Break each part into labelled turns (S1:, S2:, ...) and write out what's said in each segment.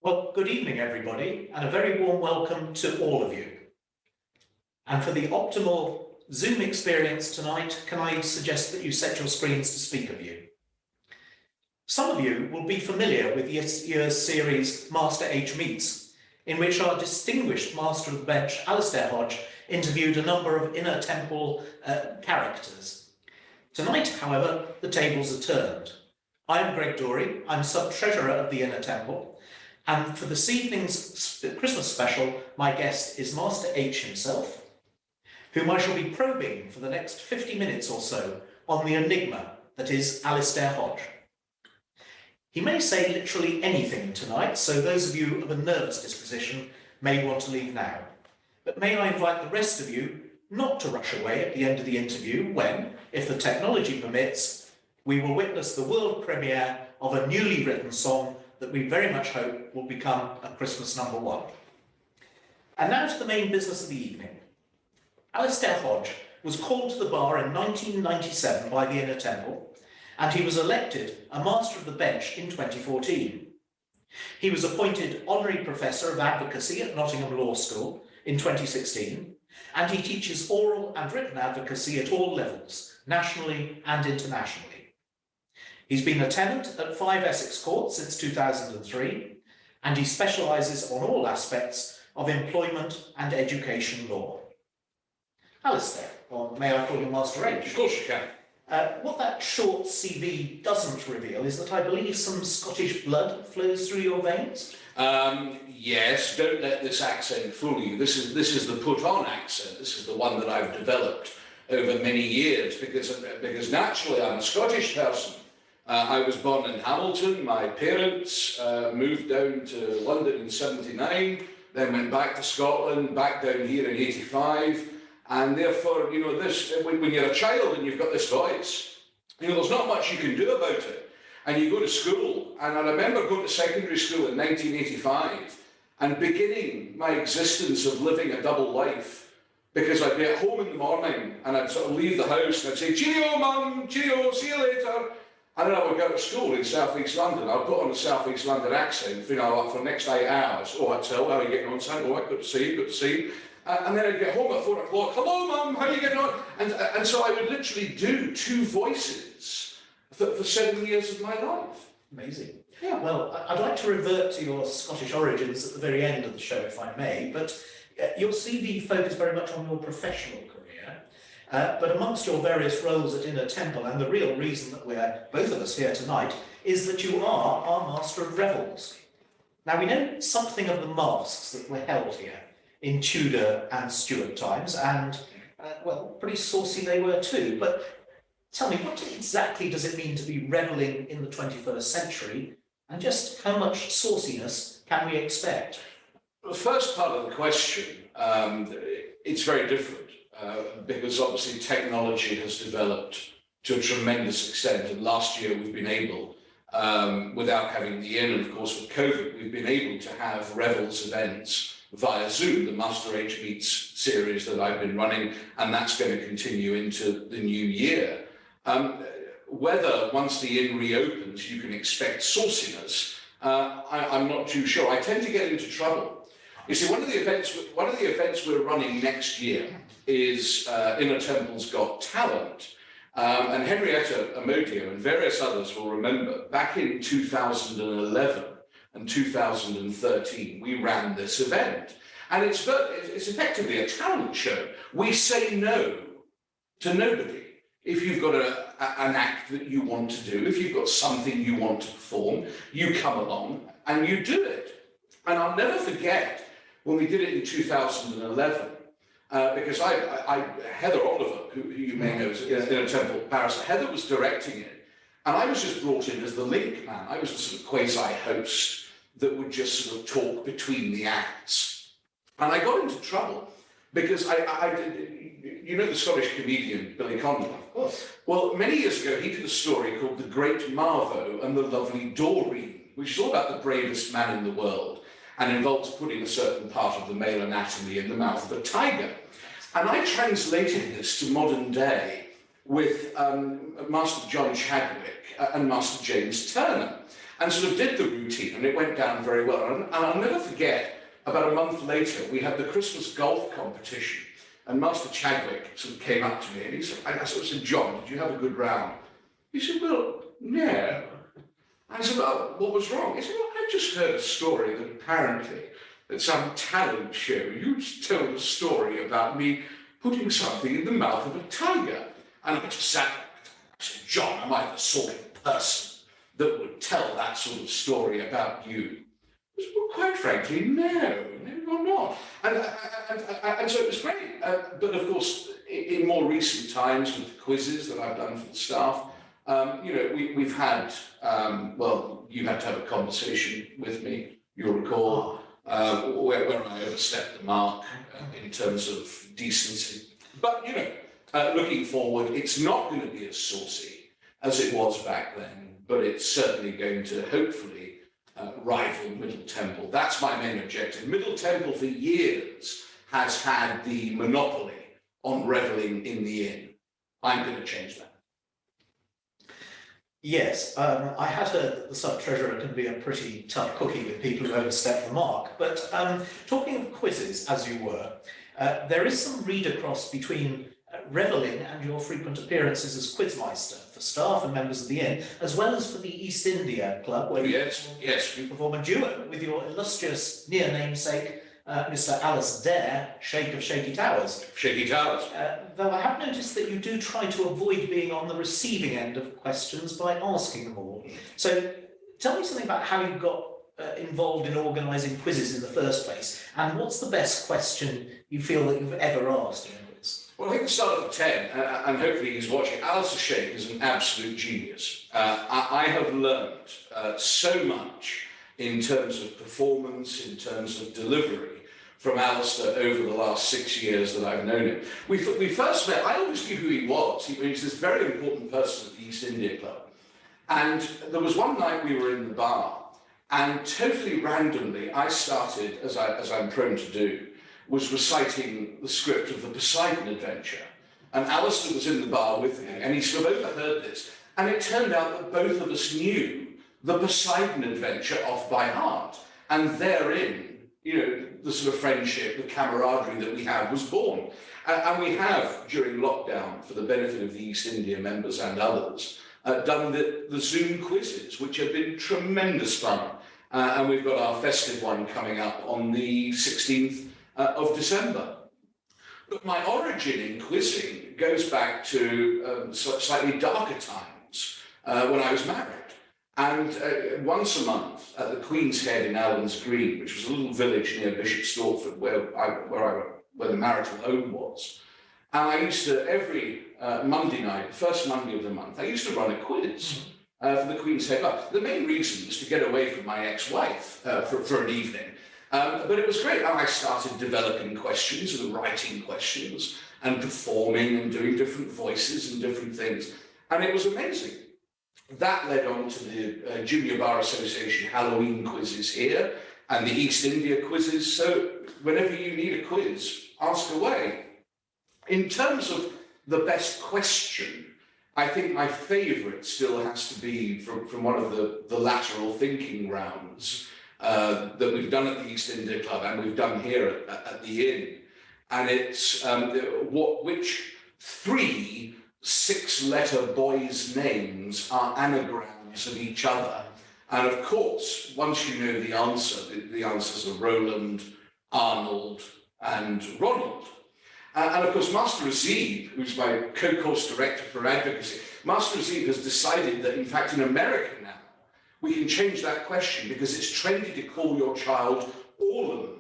S1: Well, good evening, everybody, and a very warm welcome to all of you. And for the optimal Zoom experience tonight, can I suggest that you set your screens to speak of you? Some of you will be familiar with this year's series Master H Meets, in which our distinguished Master of the Bench, Alastair Hodge, interviewed a number of Inner Temple characters. Tonight, however, the tables are turned. I'm Greg Dorey, I'm Sub-Treasurer of the Inner Temple, and for this evening's Christmas special, my guest is Master H himself, whom I shall be probing for the next 50 minutes or so on the enigma that is Alastair Hodge. He may say literally anything tonight, so those of you of a nervous disposition may want to leave now. But may I invite the rest of you not to rush away at the end of the interview when, if the technology permits, we will witness the world premiere of a newly written song that we very much hope will become a Christmas #1. And now to the main business of the evening. Alastair Hodge was called to the bar in 1997 by the Inner Temple, and he was elected a Master of the Bench in 2014. He was appointed Honorary Professor of Advocacy at Nottingham Law School in 2016, and he teaches oral and written advocacy at all levels, nationally and internationally. He's been a tenant at 5 Essex Court since 2003, and he specialises on all aspects of employment and education law. Alastair, or may I call you Master H?
S2: Of course you can.
S1: What that short CV doesn't reveal is that I believe some Scottish blood flows through your veins.
S2: Yes, don't let this accent fool you. This is the put-on accent. This is the one that I've developed over many years because naturally I'm a Scottish person. I was born in Hamilton. My parents moved down to London in '79, then went back to Scotland, back down here in '85. And therefore, you know, when you're a child and you've got this voice, you know, there's not much you can do about it. And you go to school, and I remember going to secondary school in 1985 and beginning my existence of living a double life, because I'd be at home in the morning and I'd sort of leave the house and I'd say, "Cheerio, Mum, cheerio, see you later." And then I would go to school in South East London. I'd put on a South East London accent, you know, for the next 8 hours. "Oh, I'd tell, how are you getting on, son? All right, good to see you, good to see you." And then I'd get home at 4 o'clock. "Hello, Mum, how are you getting on?" And so I would literally do 2 voices for 7 years of my life.
S1: Amazing. Yeah. Well, I'd like to revert to your Scottish origins at the very end of the show, if I may, but your CV focused very much on your professional career. But amongst your various roles at Inner Temple, and the real reason that we're both of us here tonight, is that you are our Master of Revels. Now, we know something of the masks that were held here in Tudor and Stuart times, and, well, pretty saucy they were too. But tell me, what exactly does it mean to be revelling in the 21st century, and just how much sauciness can we expect?
S2: The first part of the question, it's very different. Because obviously technology has developed to a tremendous extent, and last year we've been able, without having the in, and of course with COVID, we've been able to have Revels events via Zoom, the Master H Meets series that I've been running, and that's going to continue into the new year. Whether once the inn reopens you can expect sauciness, I'm not too sure. I tend to get into trouble. You see, one of the events we're running next year is Inner Temple's Got Talent. And Henrietta Amodio and various others will remember, back in 2011 and 2013, we ran this event. And it's effectively a talent show. We say no to nobody. If you've got an act that you want to do, if you've got something you want to perform, you come along and you do it. And I'll never forget when we did it in 2011, because Heather Oliver, who you may know is in a Temple Paris, Heather was directing it, and I was just brought in as the link man. I was the sort of quasi-host that would just sort of talk between the acts. And I got into trouble because you know the Scottish comedian Billy Connolly?
S1: Of course.
S2: Well, many years ago, he did a story called The Great Marvo and the Lovely Dorey, which is all about the bravest man in the world, and involves putting a certain part of the male anatomy in the mouth of a tiger. And I translated this to modern day with Master John Chadwick and Master James Turner. and sort of did the routine, and it went down very well. And I'll never forget, about a month later, we had the Christmas golf competition, and Master Chadwick sort of came up to me, and he said, I sort of said, John, did you have a good round? He said, well, no. I said, well, what was wrong? He said, well, I just heard a story that apparently at some talent show, you told a story about me putting something in the mouth of a tiger. And I just sat there. I said, John, am I the sort of person that would tell that sort of story about you? He said, well, quite frankly, no, you're not. And so it was great. But of course, in more recent times, with the quizzes that I've done for the staff, we've had, well, you had to have a conversation with me, you'll recall, where I overstepped the mark in terms of decency. But, looking forward, it's not going to be as saucy as it was back then, but it's certainly going to hopefully rival Middle Temple. That's my main objective. Middle Temple for years has had the monopoly on revelling in the inn. I'm going to change that.
S1: Yes, I had heard that the sub-treasurer can be a pretty tough cookie with people who overstep the mark. But talking of quizzes, as you were, there is some read across between revelling and your frequent appearances as quizmeister for staff and members of the inn, as well as for the East India Club, where you perform a duo with your illustrious near namesake, Mr. Alastair, Sheikh of Shaky Towers.
S2: Shaky Towers.
S1: Though I have noticed that you do try to avoid being on the receiving end of questions by asking them all. So tell me something about how you got involved in organising quizzes in the first place, and what's the best question you feel that you've ever asked in a quiz?
S2: Well, I think the start of 10, and hopefully he's watching. Alastair Sheikh is an absolute genius. I have learned so much in terms of performance, in terms of delivery, from Alastair over the last 6 years that I've known him. We first met, I always knew who he was. He was this very important person at the East India Club. And there was one night we were in the bar, and totally randomly, I started, as I'm prone to do, was reciting the script of the Poseidon Adventure. And Alastair was in the bar with me, and he sort of overheard this. And it turned out that both of us knew the Poseidon Adventure off by heart. And therein, the sort of friendship, the camaraderie that we have was born. And we have, during lockdown, for the benefit of the East India members and others, done the Zoom quizzes, which have been tremendous fun. And we've got our festive one coming up on the 16th of December. But my origin in quizzing goes back to slightly darker times when I was married. And once a month at the Queen's Head in Allens Green, which was a little village near Bishop Stortford where the marital home was, and I used to, every Monday night, the first Monday of the month, I used to run a quiz for the Queen's Head. Well, the main reason was to get away from my ex-wife for an evening. But it was great. And I started developing questions and writing questions and performing and doing different voices and different things. And it was amazing. That led on to the Junior Bar Association Halloween quizzes here and the East India quizzes. So whenever you need a quiz, ask away. In terms of the best question, I think my favourite still has to be from one of the lateral thinking rounds that we've done at the East India Club and we've done here at the Inn. And it's which 3 6-letter boys' names are anagrams of each other. And of course, once you know the answer, the answers are Roland, Arnold, and Ronald. And of course, Master Azib, who's my co-course director for Advocacy, Master Azib has decided that, in fact, in America now, we can change that question because it's trendy to call your child Orland.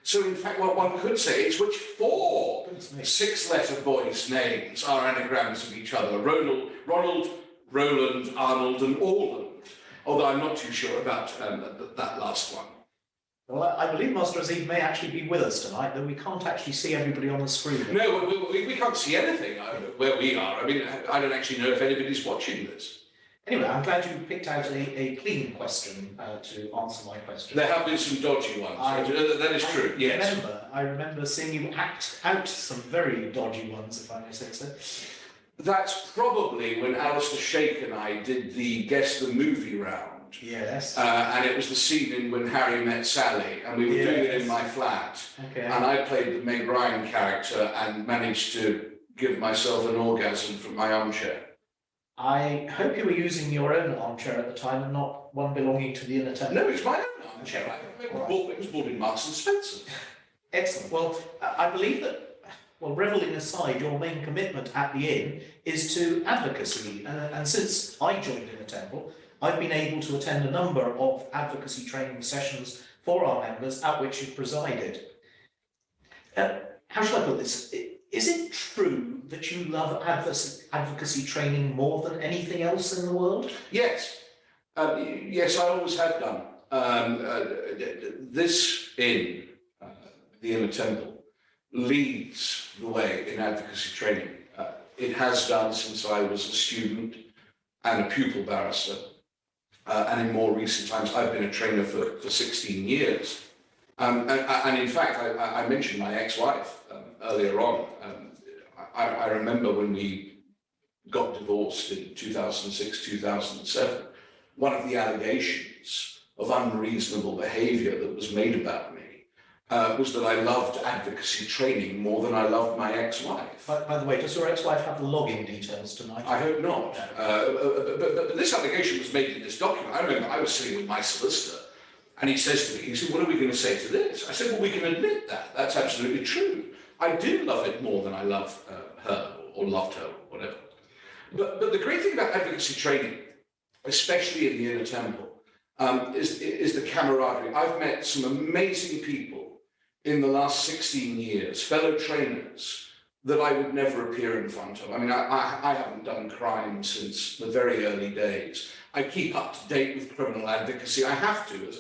S2: So, in fact, what one could say is which 4 6-letter boys' names are anagrams of each other? Ronald, Roland, Arnold, and Orland. Although I'm not too sure about that last one.
S1: Well, I believe Master Azib may actually be with us tonight, though we can't actually see everybody on the screen.
S2: No, we can't see anything where we are. I mean, I don't actually know if anybody's watching this.
S1: Anyway, I'm glad you picked out a clean question to answer my question.
S2: There have been some dodgy ones. That is true, yes.
S1: I remember seeing you act out some very dodgy ones, if I may say so.
S2: That's probably when Alastair Sheikh and I did the Guess the Movie round
S1: Yes.
S2: And it was the scene in When Harry Met Sally, and we were doing it in my flat.
S1: Okay.
S2: And I played the Meg Ryan character and managed to give myself an orgasm from my armchair.
S1: I hope you were using your own armchair at the time and not one belonging to the Inner Temple.
S2: No, it's my own armchair. It was bought in Marks and Spencer.
S1: Excellent. Well, I believe that, well, revelling aside, your main commitment at the Inn is to advocacy. And since I joined Inner Temple, I've been able to attend a number of advocacy training sessions for our members at which you've presided. How shall I put this? Is it true that you love advocacy training more than anything else in the world?
S2: Yes. Yes, I always have done. This Inn, the Inner Temple, leads the way in advocacy training. It has done since I was a student and a pupil barrister. And in more recent times, I've been a trainer for 16 years. And in fact, I mentioned my ex-wife earlier on. I remember when we got divorced in 2006, 2007, one of the allegations of unreasonable behaviour that was made about me was that I loved advocacy training more than I loved my ex-wife.
S1: By the way, does your ex-wife have the login details tonight?
S2: I hope not. But this allegation was made in this document. I remember I was sitting with my solicitor, and he says to me, he said, "What are we going to say to this?" I said, "Well, we can admit that. That's absolutely true. I do love it more than I love her, or loved her, or whatever." But the great thing about advocacy training, especially in the Inner Temple, is the camaraderie. I've met some amazing people in the last 16 years, fellow trainers, that I would never appear in front of. I mean, I haven't done crime since the very early days. I keep up to date with criminal advocacy. I have to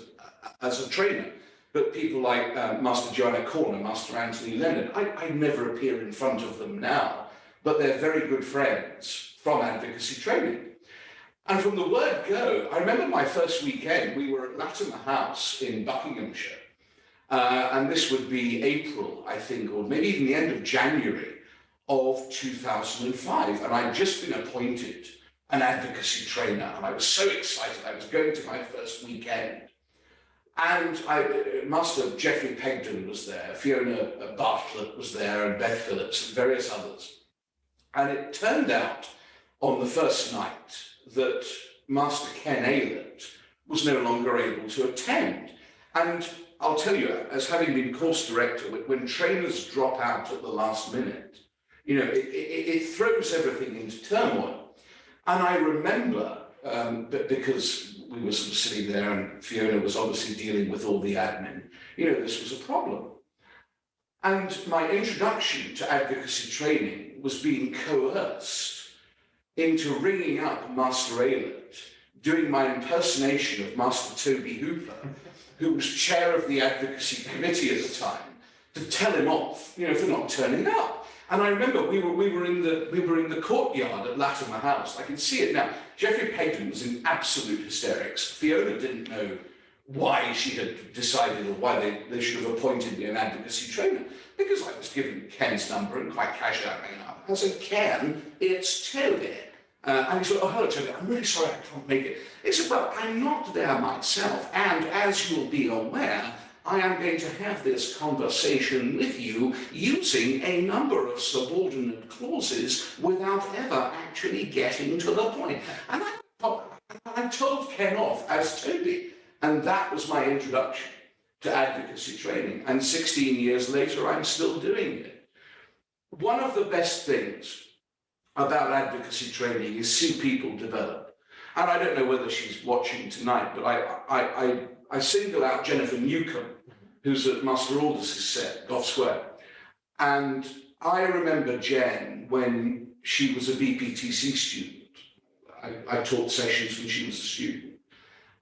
S2: as a trainer. But people like Master Joanna Corner, Master Anthony Leonard, I never appear in front of them now, but they're very good friends from advocacy training. And from the word go, I remember my first weekend, we were at Latimer House in Buckinghamshire, and this would be April, I think, or maybe even the end of January of 2005, and I'd just been appointed an advocacy trainer, and I was so excited. I was going to my first weekend. And Master Geoffrey Pegden was there, Fiona Bartlett was there, and Beth Phillips and various others. And it turned out on the first night that Master Ken Aylett was no longer able to attend. And I'll tell you, as having been course director, when trainers drop out at the last minute, you know, it throws everything into turmoil. And I remember, because we were sort of sitting there and Fiona was obviously dealing with all the admin, you know, this was a problem. And my introduction to advocacy training was being coerced into ringing up Master Aylett, doing my impersonation of Master Toby Hooper, who was chair of the advocacy committee at the time, to tell him off, you know, for not turning up. And I remember we were in the courtyard at Latimer House. I can see it now. Geoffrey Pegden was in absolute hysterics. Fiona didn't know why she had decided or why they should have appointed me an advocacy trainer, because I was given Ken's number and quite casually I rang up. I said, "Ken, it's Toby." And he said, "Oh, hello, Toby. I'm really sorry I can't make it." He said, "Well, I'm not there myself, and as you'll be aware, I am going to have this conversation with you using a number of subordinate clauses without ever actually getting to the point." And I told Ken off as Toby, and that was my introduction to advocacy training. And 16 years later, I'm still doing it. One of the best things about advocacy training is see people develop. And I don't know whether she's watching tonight, but I single out Jennifer Newcomb, who's at Master Aldous' set, Gough Square. And I remember Jen when she was a BPTC student. I taught sessions when she was a student.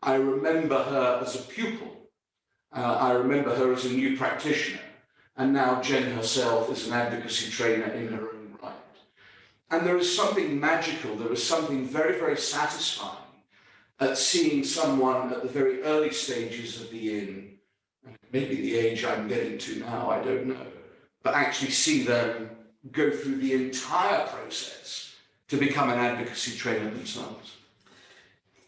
S2: I remember her as a pupil. I remember her as a new practitioner. And now Jen herself is an advocacy trainer in her own right. And there is something magical, there is something very, very satisfying at seeing someone at the very early stages of the Inn, maybe the age I'm getting to now, I don't know, but actually see them go through the entire process to become an advocacy trainer themselves.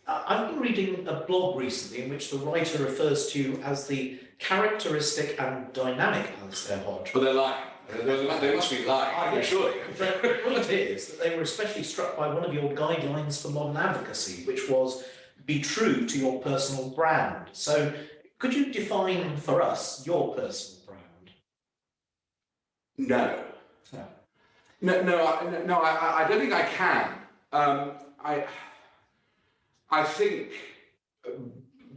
S1: I've been reading a blog recently in which the writer refers to you as the characteristic and dynamic Alastair Hodge.
S2: But they're lying. They must be lying,
S1: Yes.
S2: surely.
S1: The point is that they were especially struck by one of your guidelines for modern advocacy, which was be true to your personal brand. So could you define for us your personal brand?
S2: No. No, I don't think I can. I think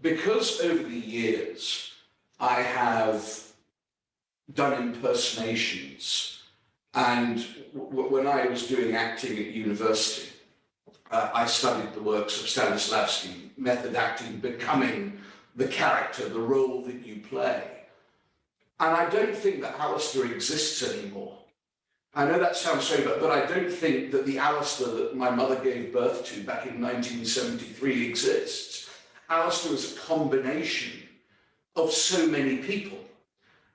S2: because over the years I have done impersonations, and when I was doing acting at university, I studied the works of Stanislavski, method acting, becoming the character, the role that you play. And I don't think that Alastair exists anymore. I know that sounds so, but I don't think that the Alastair that my mother gave birth to back in 1973 exists. Alastair is a combination of so many people.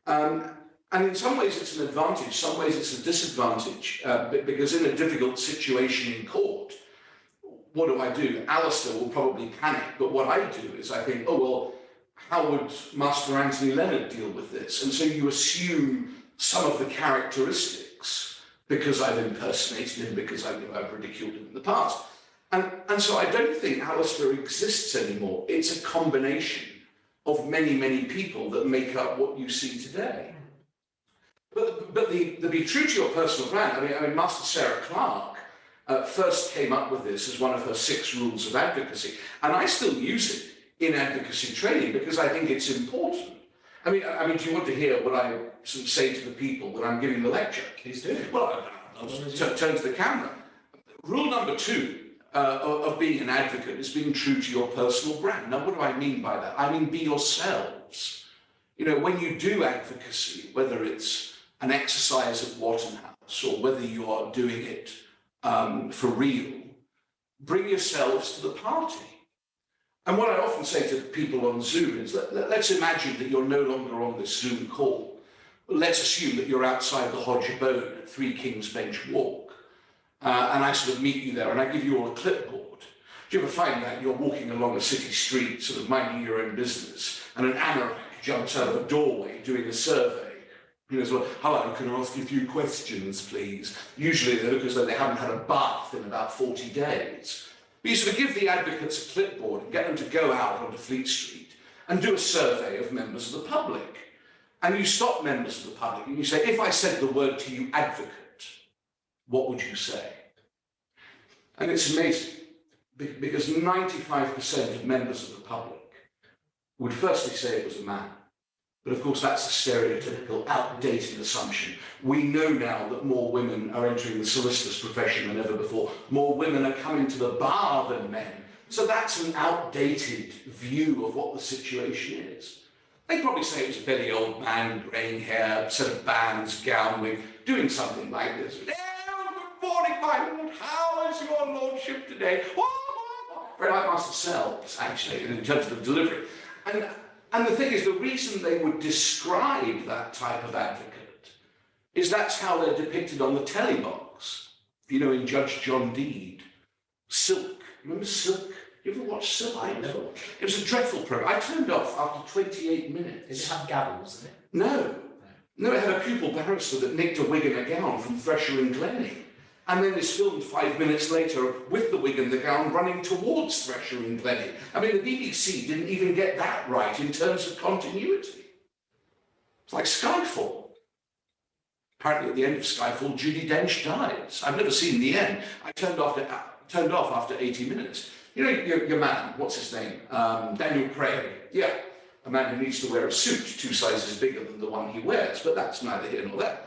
S2: And in some ways it's an advantage, some ways it's a disadvantage, because in a difficult situation in court, what do? Alastair will probably panic, but what I do is I think, oh, well, how would Master Anthony Leonard deal with this? And so you assume some of the characteristics because I've impersonated him, because I've ridiculed him in the past. And so I don't think Alastair exists anymore. It's a combination of many, many people that make up what you see today. But the be true to your personal brand, I mean, Master Sarah Clark first came up with this as one of her 6 rules of advocacy, and I still use it in advocacy training because I think it's important. I mean, do you want to hear what I sort of say to the people when I'm giving the lecture?
S1: Please do.
S2: Well, I'll just turn to the camera. Rule number 2 of being an advocate is being true to your personal brand. Now, what do I mean by that? I mean, be yourselves. You know, when you do advocacy, whether it's an exercise at Wharton House or whether you are doing it for real, bring yourselves to the party. And what I often say to people on Zoom is, let's imagine that you're no longer on this Zoom call. Let's assume that you're outside the Hodge abode at 3 Kings Bench Walk. And I sort of meet you there and I give you all a clipboard. Do you ever find that you're walking along a city street, sort of minding your own business, and an anorak jumps out of a doorway doing a survey? You know, well, hello, can I ask you a few questions, please? Usually they look as though they haven't had a bath in about 40 days. But you sort of give the advocates a clipboard and get them to go out onto Fleet Street and do a survey of members of the public. And you stop members of the public and you say, if I said the word to you, advocate, what would you say? And it's amazing, because 95% of members of the public would firstly say it was a man. But of course, that's a stereotypical, outdated assumption. We know now that more women are entering the solicitor's profession than ever before. More women are coming to the bar than men. So that's an outdated view of what the situation is. They'd probably say it was a very old man, greying hair, set of bands, gown wig, doing something like this. Good morning, my lord. How is your lordship today? Very like Master Selves, actually, in terms of the delivery. And the thing is, the reason they would describe that type of advocate is that's how they're depicted on the telly box. You know, in Judge John Deed, Silk. Remember Silk? You ever watch Silk?
S1: I never watched
S2: It was a dreadful program. I turned off after 28 minutes.
S1: Did it have gavels in it?
S2: No, it had a pupil barrister that nicked a wig and a gown from Thresher and Glennie. And then is filmed 5 minutes later with the wig and the gown running towards Thresher and Glennie. I mean, the BBC didn't even get that right in terms of continuity. It's like Skyfall. Apparently at the end of Skyfall, Judi Dench dies. I've never seen the end. I turned off after 80 minutes. You know, your man, what's his name? Daniel Craig. Yeah, a man who needs to wear a suit 2 sizes bigger than the one he wears, but that's neither here nor there.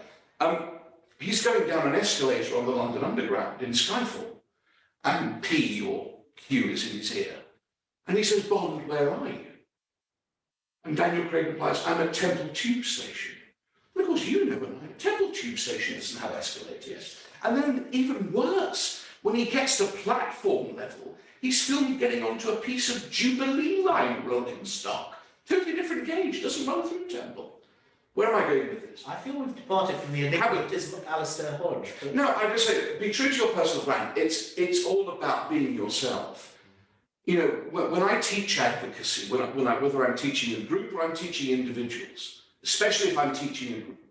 S2: He's going down an escalator on the London Underground in Skyfall, and P or Q is in his ear. And he says, Bond, where are you? And Daniel Craig replies, I'm at Temple Tube Station. And of course, you know when Temple Tube Station doesn't have escalators. And then even worse, when he gets to platform level, he's filmed getting onto a piece of Jubilee line rolling stock. Totally different gauge, doesn't run through Temple. Where am I going with this?
S1: I feel we've departed from the enigmatism of Alastair Hodge. But...
S2: No, I just say, be true to your personal brand. It's all about being yourself. You know, when I teach advocacy, whether I'm teaching a group or I'm teaching individuals, especially if I'm teaching a group,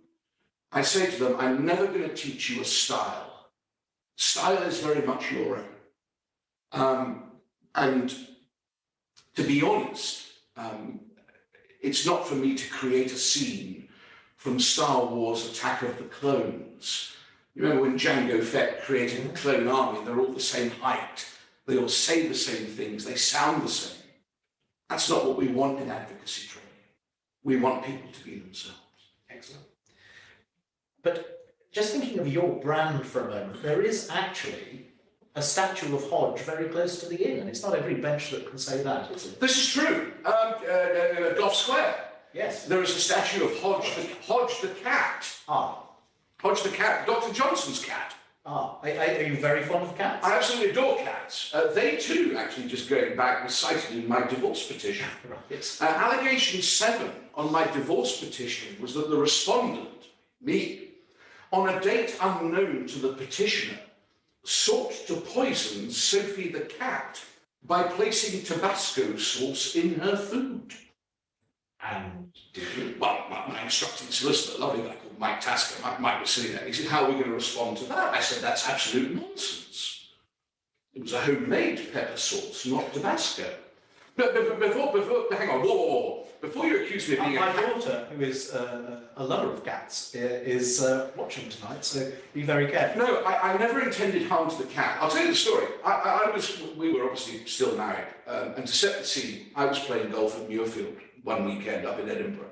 S2: I say to them, I'm never going to teach you a style. Style is very much your own. And to be honest, it's not for me to create a scene from Star Wars Attack of the Clones. You remember when Jango Fett created the clone army, and they're all the same height. They all say the same things, they sound the same. That's not what we want in advocacy training. We want people to be themselves.
S1: Excellent. But just thinking of your brand for a moment, there is actually a statue of Hodge very close to the inn, and it's not every bench that can say that, is it?
S2: This is true. Gough Square.
S1: Yes.
S2: There is a statue of Hodge the cat.
S1: Ah.
S2: Hodge the cat, Dr. Johnson's cat.
S1: Ah. Are you very fond of cats?
S2: I absolutely adore cats. They too, actually, just going back, were cited in my divorce petition.
S1: Right.
S2: Allegation 7 on my divorce petition was that the respondent, me, on a date unknown to the petitioner, sought to poison Sophie the cat by placing Tabasco sauce in her food.
S1: And
S2: did you? Well, my instructing solicitor, lovely guy called Mike Tasker, Mike was sitting there. He said, how are we going to respond to that? I said, that's absolute nonsense. It was a homemade pepper sauce, not Tabasco. But before, hang on, whoa. Before you accuse me of being
S1: my daughter, who is a lover of cats, is watching tonight, so be very careful.
S2: No, I never intended harm to the cat. I'll tell you the story. We were obviously still married, and to set the scene, I was playing golf at Muirfield one weekend up in Edinburgh.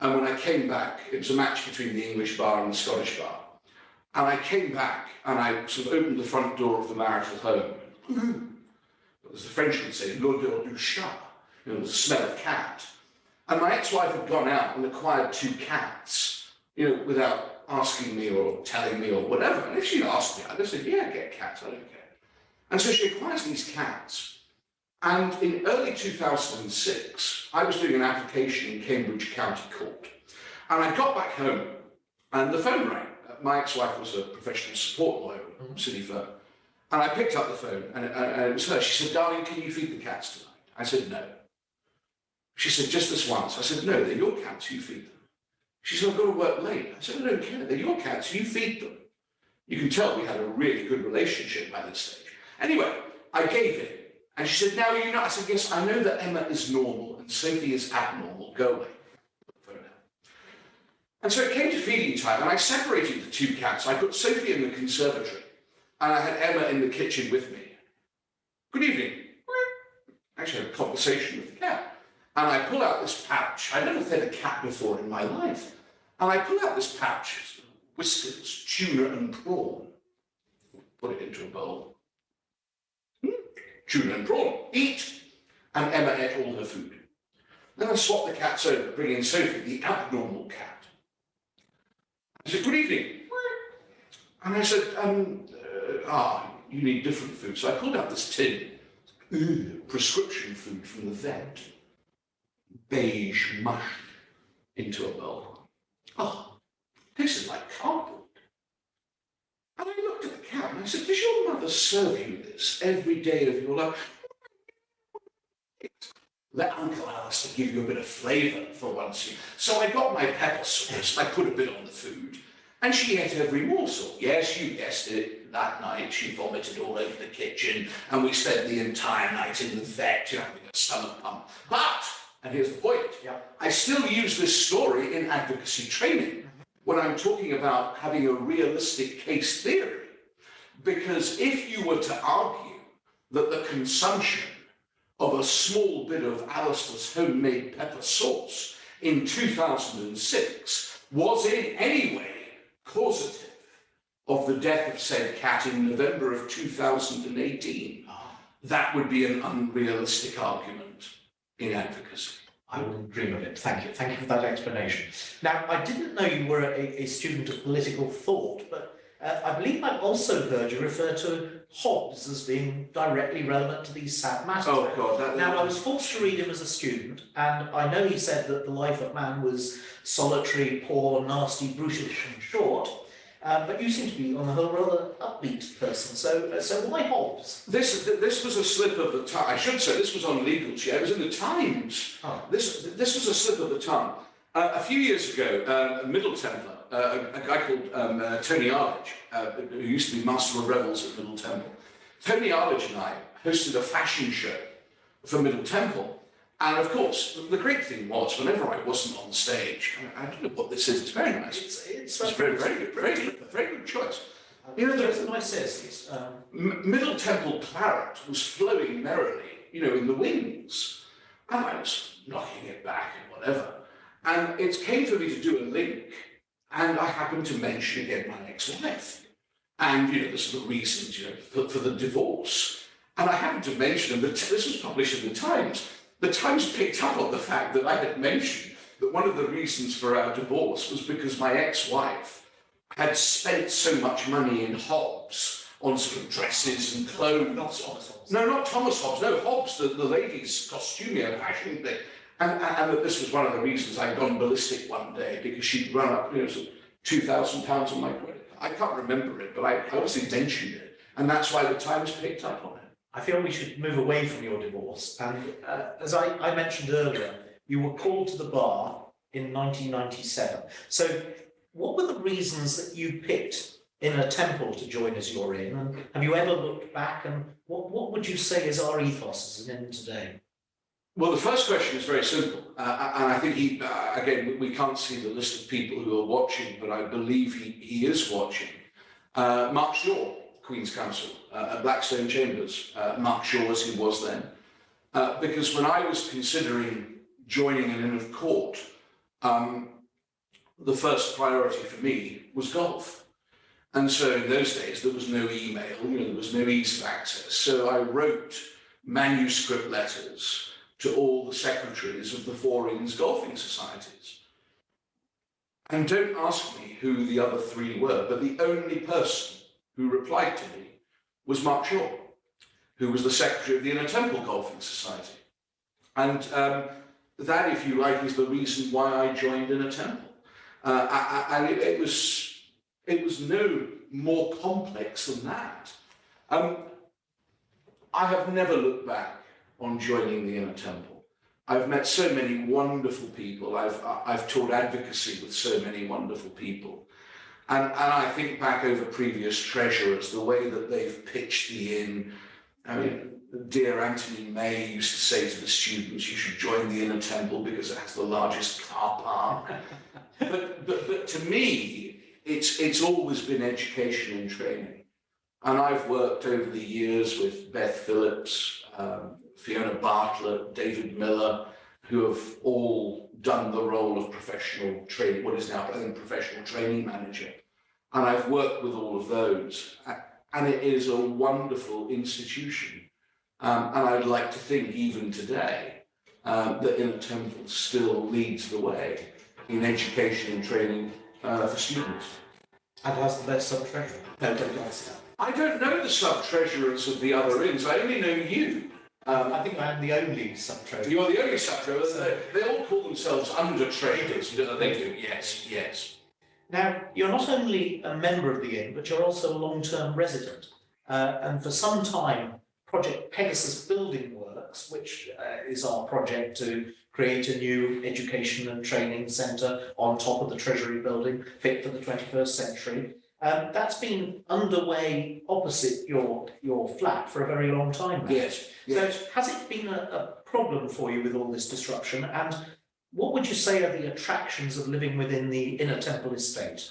S2: And when I came back, it was a match between the English bar and the Scottish bar. And I came back and I sort of opened the front door of the marital home. As the French would say, l'odeur du chat, the smell of cat. And my ex-wife had gone out and acquired 2 cats, without asking me or telling me or whatever. And if she'd asked me, I'd have said, yeah, get cats, I don't care. And so she acquires these cats. And in early 2006, I was doing an application in Cambridge County Court. And I got back home and the phone rang. My ex-wife was a professional support lawyer at City Firm. And I picked up the phone and it was her. She said, darling, can you feed the cats tonight? I said, no. She said, just this once. I said, no, they're your cats, you feed them. She said, I've got to work late. I said, I don't care, they're your cats, you feed them. You can tell we had a really good relationship by this stage. Anyway, I gave in. And she said, now you know. I said, yes, I know that Emma is normal and Sophie is abnormal. Go away. And so it came to feeding time and I separated the 2 cats. I put Sophie in the conservatory and I had Emma in the kitchen with me. Good evening. Actually, I had a conversation with the cat. And I pull out this pouch. I'd never fed a cat before in my life. And I pull out this pouch, whiskers, tuna and prawn. Put it into a bowl. Tuna and prawn, eat. And Emma ate all her food. Then I swapped the cats over, bring in Sophie, the abnormal cat. I said, good evening. And I said, you need different food. So I pulled out this tin, prescription food from the vet, beige mush into a bowl. Oh, tasted like cardboard. And I looked at the cat and I said, does your mother serve you this every day of your life? Let Uncle Alastair give you a bit of flavour for once. So I got my pepper sauce, I put a bit on the food, and she ate every morsel. Yes, you guessed it, that night she vomited all over the kitchen, and we spent the entire night in the vet, having a stomach pump. But, and here's the point, I still use this story in advocacy training when I'm talking about having a realistic case theory. Because if you were to argue that the consumption of a small bit of Alastair's homemade pepper sauce in 2006 was in any way causative of the death of said cat in November of 2018, that would be an unrealistic argument in advocacy.
S1: I wouldn't dream of it. Thank you. Thank you for that explanation. Now, I didn't know you were a student of political thought, but I believe I've also heard you refer to Hobbes as being directly relevant to these sad matters.
S2: Oh, God.
S1: Now, I was forced to read him as a student, and I know he said that the life of man was solitary, poor, nasty, brutish, and short. but you seem to be, on the whole, rather upbeat person. So why Hobbes?
S2: This was a slip of the tongue. I should say this was on Legal Chair. It was in the Times.
S1: Oh.
S2: This was a slip of the tongue. A few years ago, a Middle Templar, a guy called Tony Arledge, who used to be Master of Revels at Middle Temple. Tony Arledge and I hosted a fashion show for Middle Temple. And of course, the great thing was, whenever I wasn't on stage, I don't know what this is, it's very nice. It's very, very good, very good choice. You know,
S1: there's nice says
S2: Middle Temple claret was flowing merrily, you know, in the wings. And I was knocking it back and whatever. And it came for me to do a link, and I happened to mention again my ex-wife. And, you know, the sort of reasons, you know, for the divorce. And I happened to mention, and this was published in the Times. The Times picked up on the fact that I had mentioned that one of the reasons for our divorce was because my ex-wife had spent so much money in Hobbes on sort of dresses and clothes.
S1: Not Thomas Hobbes.
S2: No, not Thomas Hobbes. No, Hobbes, the ladies' costumier fashion thing. And that this was one of the reasons I'd gone ballistic one day, because she'd run up, you know, sort of £2,000 on my credit. I can't remember it, but I obviously mentioned it. And that's why the Times picked up on it.
S1: I feel we should move away from your divorce. And as I mentioned earlier, you were called to the bar in 1997. So what were the reasons that you picked Inner Temple to join as your inn? And have you ever looked back? And what would you say is our ethos as an inn today?
S2: Well, the first question is very simple. And I think again, we can't see the list of people who are watching, but I believe he is watching. Mark Shaw, Queen's Counsel at Blackstone Chambers, Mark Shaw as he was then. Because when I was considering joining an Inn of Court, the first priority for me was golf. And so in those days, there was no email, you know, there was no ease of access. So I wrote manuscript letters to all the secretaries of the four Inns golfing societies. And don't ask me who the other three were, but the only person who replied to me was Mark Shaw, who was the secretary of the Inner Temple Golfing Society. And that, if you like, is the reason why I joined Inner Temple. And it was no more complex than that. I have never looked back on joining the Inner Temple. I've met so many wonderful people. I've taught advocacy with so many wonderful people. And I think back over previous treasurers, the way that they've pitched the inn. I mean, dear Anthony May used to say to the students, you should join the Inner Temple because it has the largest car park. but to me, it's always been education and training. And I've worked over the years with Beth Phillips, Fiona Bartlett, David Miller, who have all done the role of professional training, what is now, I think, professional training manager. And I've worked with all of those. And it is a wonderful institution. And I'd like to think even today that Inner Temple still leads the way in education and training for students.
S1: And has the best sub-treasurer? No, don't answer that.
S2: I don't know the sub-treasurers of the other inns. I only know you.
S1: I think I'm the only sub-treasurer.
S2: You're the only sub-treasurer. So they all call themselves under-treasurers. They do, yes, yes.
S1: Now, you're not only a member of the inn, but you're also a long-term resident. And for some time, Project Pegasus Building Works, which is our project to create a new education and training centre on top of the Treasury building, fit for the 21st century. That's been underway opposite your flat for a very long time now.
S2: Yes. Yes.
S1: So has it been a problem for you with all this disruption? And what would you say are the attractions of living within the Inner Temple estate?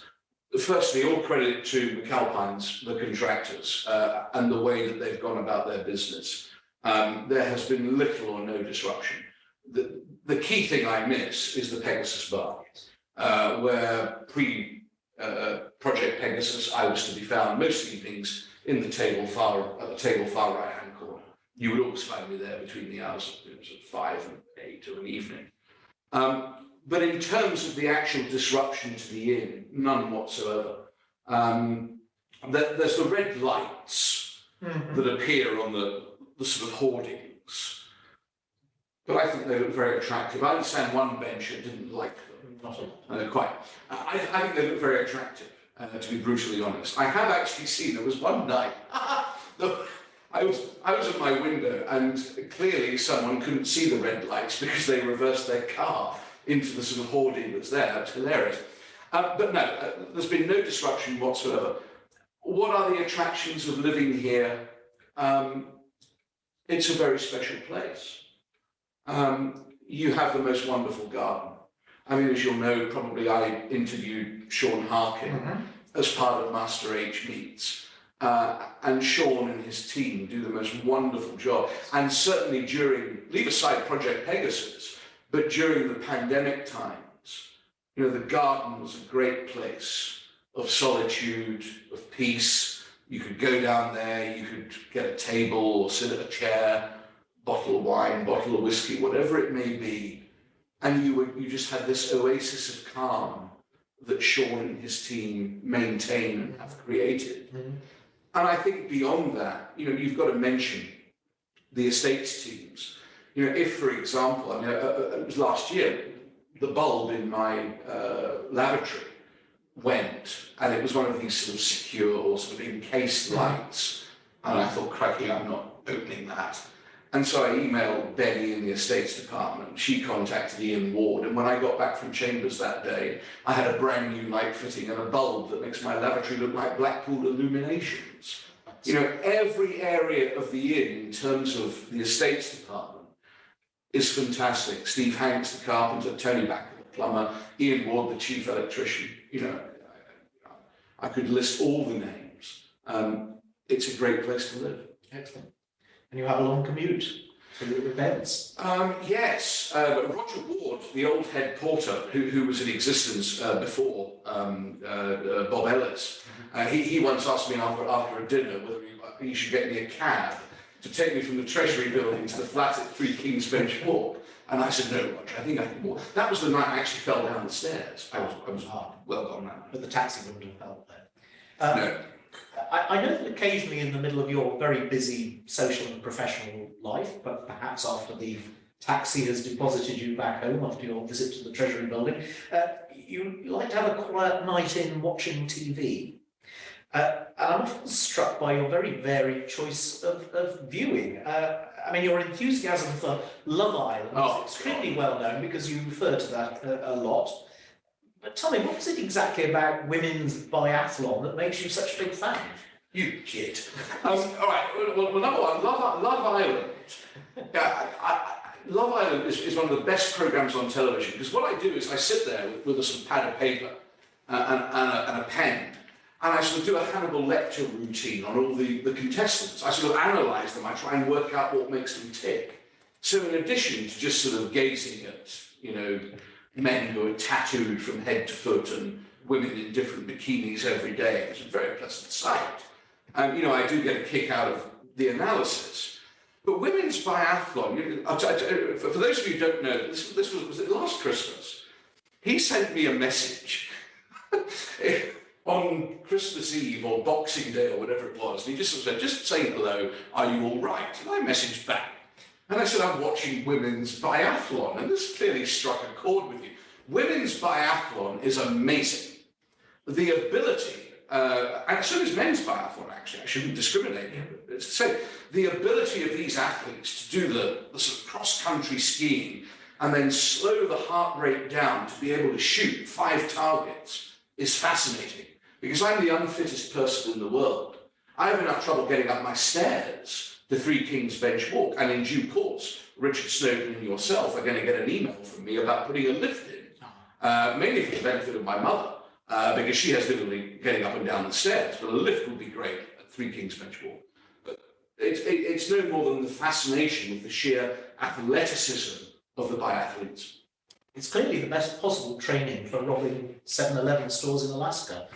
S2: Firstly, all credit to McAlpines, the contractors, and the way that they've gone about their business. There has been little or no disruption. The key thing I miss is the Pegasus Bar, where Project Pegasus, I was to be found most evenings in the table far right-hand corner. You would always find me there between the hours of 5 and 8 of an evening. But in terms of the actual disruption to the inn, none whatsoever. There's the red lights that appear on the sort of hoardings, but I think they look very attractive. I understand one bencher didn't like them.
S1: Not at all.
S2: Quite. I think they look very attractive. to be brutally honest. I have actually seen, there was one night, I was at my window and clearly someone couldn't see the red lights because they reversed their car into the sort of hoarding that's there. It's hilarious. But no, there's been no disruption whatsoever. What are the attractions of living here? It's a very special place. You have the most wonderful garden. I mean, as you'll know, probably I interviewed Sean Harkin as part of Master H Meets. And Sean and his team do the most wonderful job. And certainly during, leave aside Project Pegasus, but during the pandemic times, you know, the garden was a great place of solitude, of peace. You could go down there, you could get a table or sit at a chair, bottle of wine, bottle of whiskey, whatever it may be. And you just had this oasis of calm that Sean and his team maintain and have created. And I think beyond that, you know, you've got to mention the estates teams. You know, if, for example, I mean, it was last year, the bulb in my lavatory went, and it was one of these sort of secure or sort of encased lights. And I thought, crikey, I'm not opening that. And so I emailed Benny in the estates department. She contacted Ian Ward. And when I got back from Chambers that day, I had a brand new light fitting and a bulb that makes my lavatory look like Blackpool illuminations. You know, every area of the inn in terms of the estates department is fantastic. Steve Hanks, the carpenter, Tony Backer, the plumber, Ian Ward, the chief electrician. You know, I could list all the names. It's a great place to live.
S1: Excellent. And you have a long commute to the events.
S2: Yes, Roger Ward, the old head porter, who was in existence before Bob Ellis, he once asked me after a dinner whether he should get me a cab to take me from the Treasury building to the flat at 3 Kings Bench Walk. And I said, no, Roger, I think I can walk. That was the night I actually fell down the stairs. I was well gone that night.
S1: But the taxi wouldn't have helped then.
S2: No.
S1: I know that occasionally in the middle of your very busy social and professional life, but perhaps after the taxi has deposited you back home after your visit to the Treasury building, you like to have a quiet night in watching TV. And I'm often struck by your very varied choice of viewing. I mean, your enthusiasm for Love Island is extremely well known because you refer to that a lot. But tell me, what is it exactly about women's biathlon that makes you such a big fan?
S2: You kid. All right, well, number one, Love Island. Love Island is one of the best programs on television because what I do is I sit there with a sort of pad of paper and a pen, and I sort of do a Hannibal Lecter routine on all the contestants. I sort of analyse them, I try and work out what makes them tick. So in addition to just sort of gazing at, you know, men who are tattooed from head to foot and women in different bikinis every day, it's a very pleasant sight. You know, I do get a kick out of the analysis. But women's biathlon, for those of you who don't know, was it last Christmas? He sent me a message on Christmas Eve or Boxing Day or whatever it was. And he just sort of said, just saying hello, are you all right? And I messaged back. And I said, I'm watching women's biathlon. And this clearly struck a chord with you. Women's biathlon is amazing. The ability, and so is men's biathlon, actually. I shouldn't discriminate here. But it's to say, the ability of these athletes to do the sort of cross-country skiing and then slow the heart rate down to be able to shoot 5 targets is fascinating. Because I'm the unfittest person in the world. I have enough trouble getting up my stairs, the 3 Kings Bench Walk, and in due course, Richard Snowden and yourself are going to get an email from me about putting a lift in, mainly for the benefit of my mother, because she has difficulty getting up and down the stairs, but a lift would be great at 3 Kings Bench Walk. But it's no more than the fascination with the sheer athleticism of the biathletes.
S1: It's clearly the best possible training for robbing 7-Eleven stores in Alaska.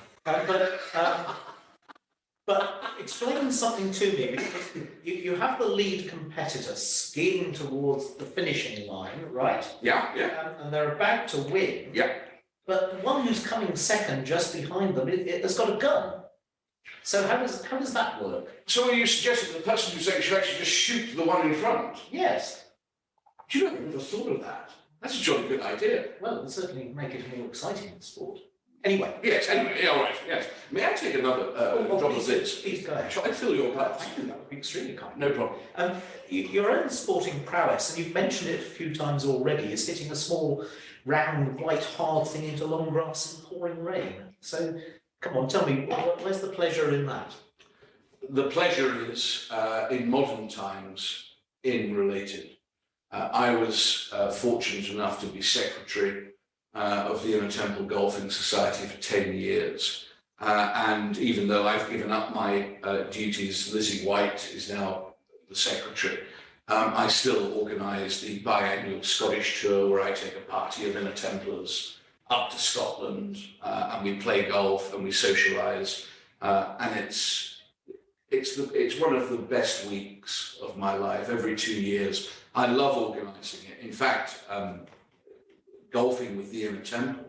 S1: But explain something to me, because you have the lead competitor skiing towards the finishing line, right?
S2: Yeah, yeah.
S1: And they're about to win.
S2: Yeah.
S1: But the one who's coming second just behind them it has got a gun. So how does that work?
S2: So are you suggesting that the person who's saying should actually just shoot the one in front?
S1: Yes.
S2: Do you know, I've never thought of that. That's a jolly good idea.
S1: Well, it'll certainly make it more exciting in sport. Anyway.
S2: Yes, anyway, yeah, all right, yes. May I take another drop of this?
S1: Please go ahead.
S2: Shall I fill your glass?
S1: Thank you, that would be extremely kind.
S2: No problem.
S1: Your own sporting prowess, and you've mentioned it a few times already, is hitting a small, round, white, hard thing into long grass in pouring rain. So, come on, tell me, where's the pleasure in that?
S2: The pleasure is, in modern times, in related. I was fortunate enough to be secretary of the Inner Temple Golfing Society for 10 years. And even though I've given up my duties, Lizzie White is now the secretary. I still organise the biannual Scottish tour where I take a party of Inner Templars up to Scotland and we play golf and we socialise. And it's one of the best weeks of my life, every 2 years. I love organising it. In fact, golfing with the Inner Temple,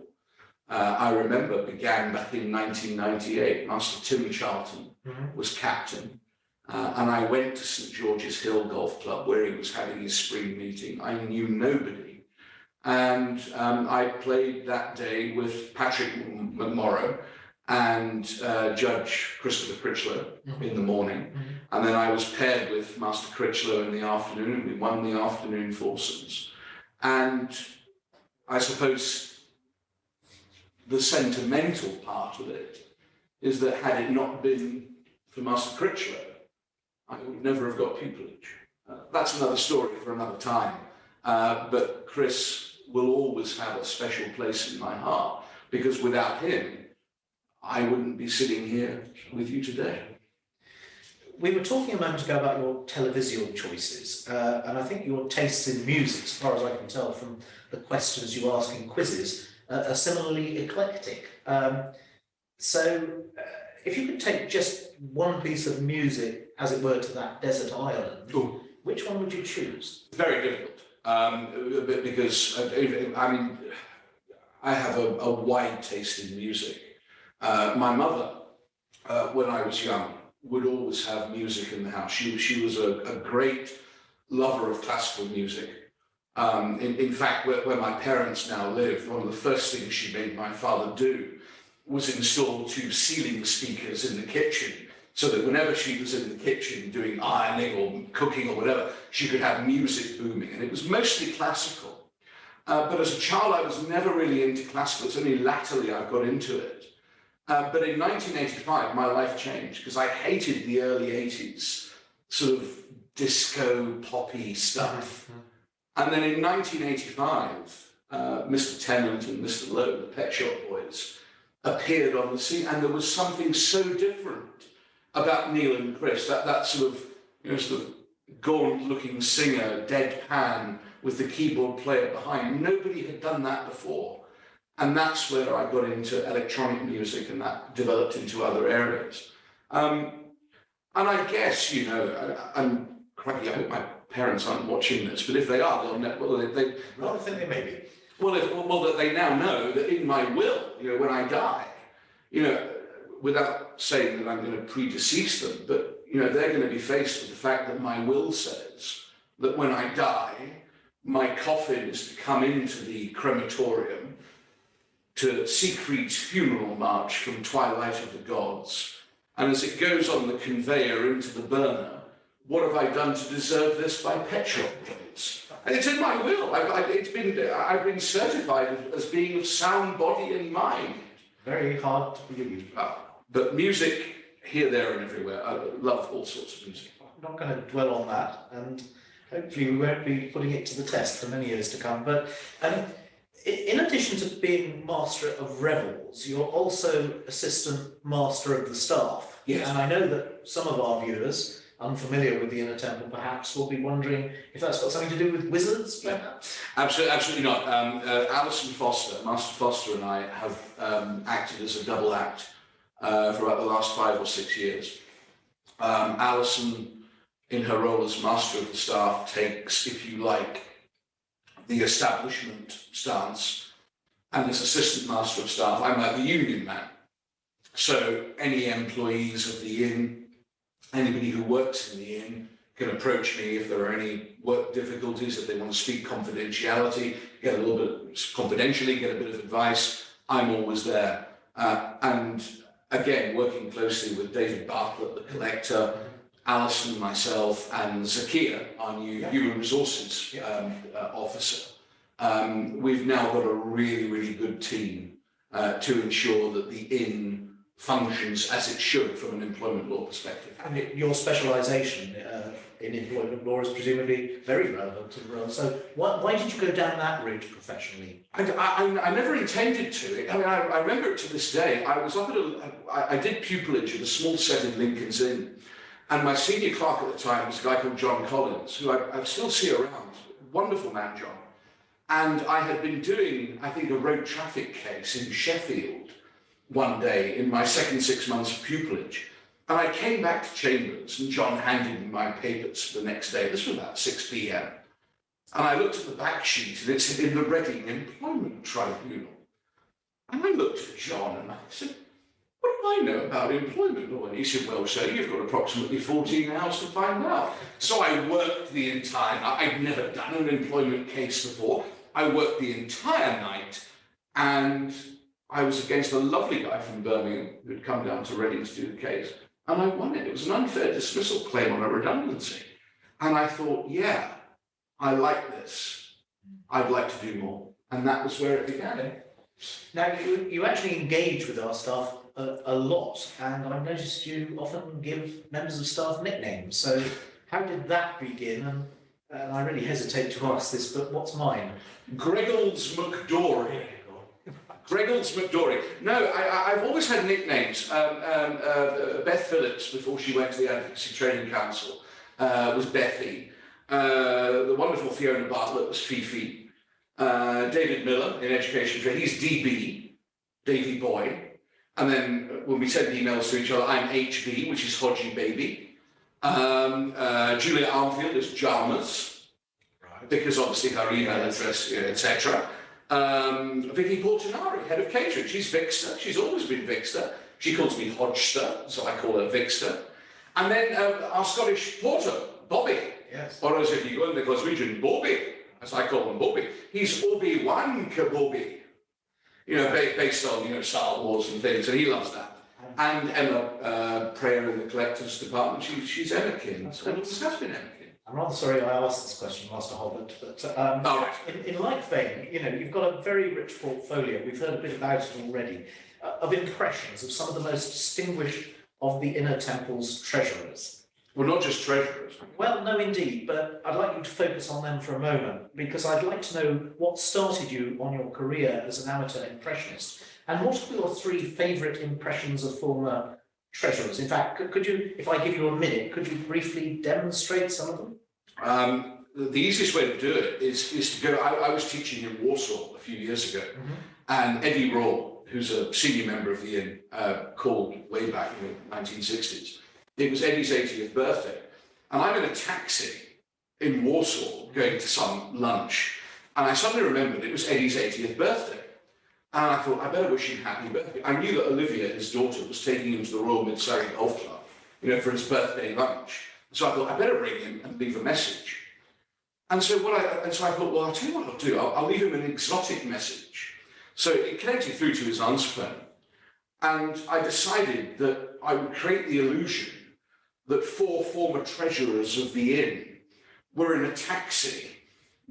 S2: I remember began back in 1998. Master Tim Charlton was captain. And I went to St George's Hill Golf Club where he was having his spring meeting. I knew nobody. And I played that day with Patrick McMorrow and Judge Christopher Critchlow in the morning. And then I was paired with Master Critchlow in the afternoon, and we won the afternoon foursomes. And I suppose the sentimental part of it is that had it not been for Master Critchlow, I would never have got pupillage. That's another story for another time. But Chris will always have a special place in my heart, because without him, I wouldn't be sitting here with you today.
S1: We were talking a moment ago about your televisual choices, and I think your tastes in music, as far as I can tell from the questions you ask in quizzes, are similarly eclectic. So if you could take just one piece of music, as it were, to that desert island, which one would you choose?
S2: Very difficult, because I mean, I have a wide taste in music. My mother, when I was young, would always have music in the house. She was a great lover of classical music. In fact, where my parents now live, one of the first things she made my father do was install 2 ceiling speakers in the kitchen, so that whenever she was in the kitchen doing ironing or cooking or whatever, she could have music booming. And it was mostly classical. But as a child, I was never really into classical. It's only latterly I've got into it. But in 1985, my life changed, because I hated the early 80s sort of disco poppy stuff. And then in 1985, Mr. Tennant and Mr. Lowe, the Pet Shop Boys, appeared on the scene, and there was something so different about Neil and Chris, that sort of gaunt-looking singer, deadpan, with the keyboard player behind. Nobody had done that before. And that's where I got into electronic music, and that developed into other areas. And I guess, you know, and crikey, I hope my parents aren't watching this, but if they are, they'll know. Well,
S1: I think they may be.
S2: Well, that they now know that in my will, you know, when I die, you know, without saying that I'm going to predecease them, but, you know, they're going to be faced with the fact that my will says that when I die, my coffin is to come into the crematorium to Siegfried's funeral march from Twilight of the Gods. And as it goes on the conveyor into the burner, what have I done to deserve this by Pet Shop Boys? And it's in my will. I've been certified as being of sound body and mind.
S1: Very hard to believe.
S2: But music, here, there, and everywhere. I love all sorts of music.
S1: I'm not going to dwell on that, and hopefully we won't be putting it to the test for many years to come. But in addition to being master of revels, you're also assistant master of the staff.
S2: Yes.
S1: And I know that some of our viewers, unfamiliar with the Inner Temple perhaps, will be wondering if that's got something to do with wizards, perhaps?
S2: Absolutely not. Alison Foster, Master Foster, and I have acted as a double act for about the last 5 or 6 years. Alison, in her role as Master of the Staff, takes, if you like, the establishment stance, and as Assistant Master of Staff, I'm like the union man. So any employees of the inn, anybody who works in the inn, can approach me if there are any work difficulties, if they want to speak confidentiality, get a little bit confidentially, get a bit of advice. I'm always there And again, working closely with David Bartlett, the collector, Alison, myself, and Zakia, our new human resources officer, we've now got a really, really good team to ensure that the inn functions as it should from an employment law perspective.
S1: And your specialisation in employment law is presumably very relevant to the role. So why did you go down that route professionally?
S2: I never intended to. I mean, I remember it to this day. I was up at I did pupillage at a small set in Lincoln's Inn, and my senior clerk at the time was a guy called John Collins, who I still see around. Wonderful man, John. And I had been doing, I think, a road traffic case in Sheffield one day in my second 6 months of pupillage. And I came back to Chambers and John handed me my papers for the next day. This was about 6 p.m. And I looked at the back sheet and it said, in the Reading Employment Tribunal. And I looked at John and I said, what do I know about employment law? And he said, well, sir, you've got approximately 14 hours to find out. So I worked the entire night. I'd never done an employment case before. I worked the entire night and I was against a lovely guy from Birmingham who'd come down to Reading to do the case, and I won it. It was an unfair dismissal claim on a redundancy. And I thought, yeah, I like this. I'd like to do more. And that was where it began.
S1: Now, you actually engage with our staff a lot, and I've noticed you often give members of staff nicknames. So how did that begin? And I really hesitate to ask this, but what's mine?
S2: Greggles McDorey. Greggles McDorey. No, I've always had nicknames. Beth Phillips, before she went to the Advocacy Training Council, was Bethy. The wonderful Fiona Bartlett was Fifi. David Miller in Education Training, he's DB, Davy Boy. And then when we send emails to each other, I'm HB, which is Hodgy Baby. Julia Armfield is Jarmus, because obviously her email address, etc. Vicky Portinari, head of catering, she's Vixter, she's always been Vixter. She calls me Hodgster, so I call her Vixter. And then our Scottish porter, Bobby, or as if you go in the Glaswegian, Bobby, as I call him Bobby. He's Obi-Wan Kenobi, you know, based on, you know, Star Wars and things, and he loves that. And Emma Prayer in the collector's department, she's Emmakin, and it has been Emmakin.
S1: I'm rather sorry I asked this question, Master Hobbit, but in like vein, you know, you've got a very rich portfolio, we've heard a bit about it already, of impressions of some of the most distinguished of the Inner Temple's treasurers.
S2: Well, not just treasurers.
S1: Well, no, indeed, but I'd like you to focus on them for a moment, because I'd like to know what started you on your career as an amateur impressionist, and what are your 3 favourite impressions of former treasurers? In fact, could you, if I give you a minute, could you briefly demonstrate some of them?
S2: The easiest way to do it is to go. I was teaching in Warsaw a few years ago, and Eddie Raw, who's a senior member of the Inn, called way back in the 1960s. It was Eddie's 80th birthday, and I'm in a taxi in Warsaw going to some lunch, and I suddenly remembered it was Eddie's 80th birthday. And I thought, I better wish him happy birthday. I knew that Olivia, his daughter, was taking him to the Royal Mid-Surrey Golf Club, you know, for his birthday lunch. So I thought, I better ring him and leave a message. And so I thought, well, I'll tell you what I'll do. I'll leave him an exotic message. So it connected through to his answer phone. And I decided that I would create the illusion that 4 former treasurers of the inn were in a taxi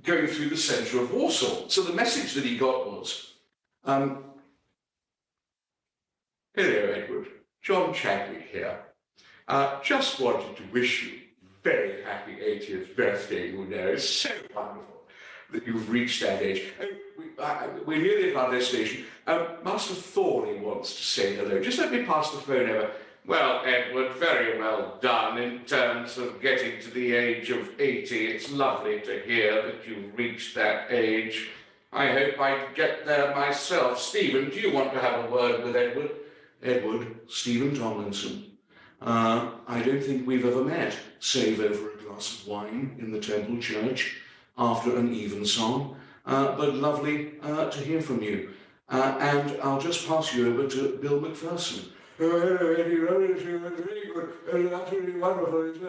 S2: going through the centre of Warsaw. So the message that he got was, hello, Edward. John Chadwick here. Just wanted to wish you a very happy 80th birthday, you know. It's so wonderful that you've reached that age. We're nearly at our destination. Master Thorney wants to say hello. Just let me pass the phone over. Well, Edward, very well done in terms of getting to the age of 80. It's lovely to hear that you've reached that age. I hope I get there myself. Stephen, do you want to have a word with Edward? Edward, Stephen Tomlinson. I don't think we've ever met, save over a glass of wine in the Temple Church after an evensong. But lovely to hear from you. And I'll just pass you over to Bill McPherson. Very good. Absolutely wonderful. It's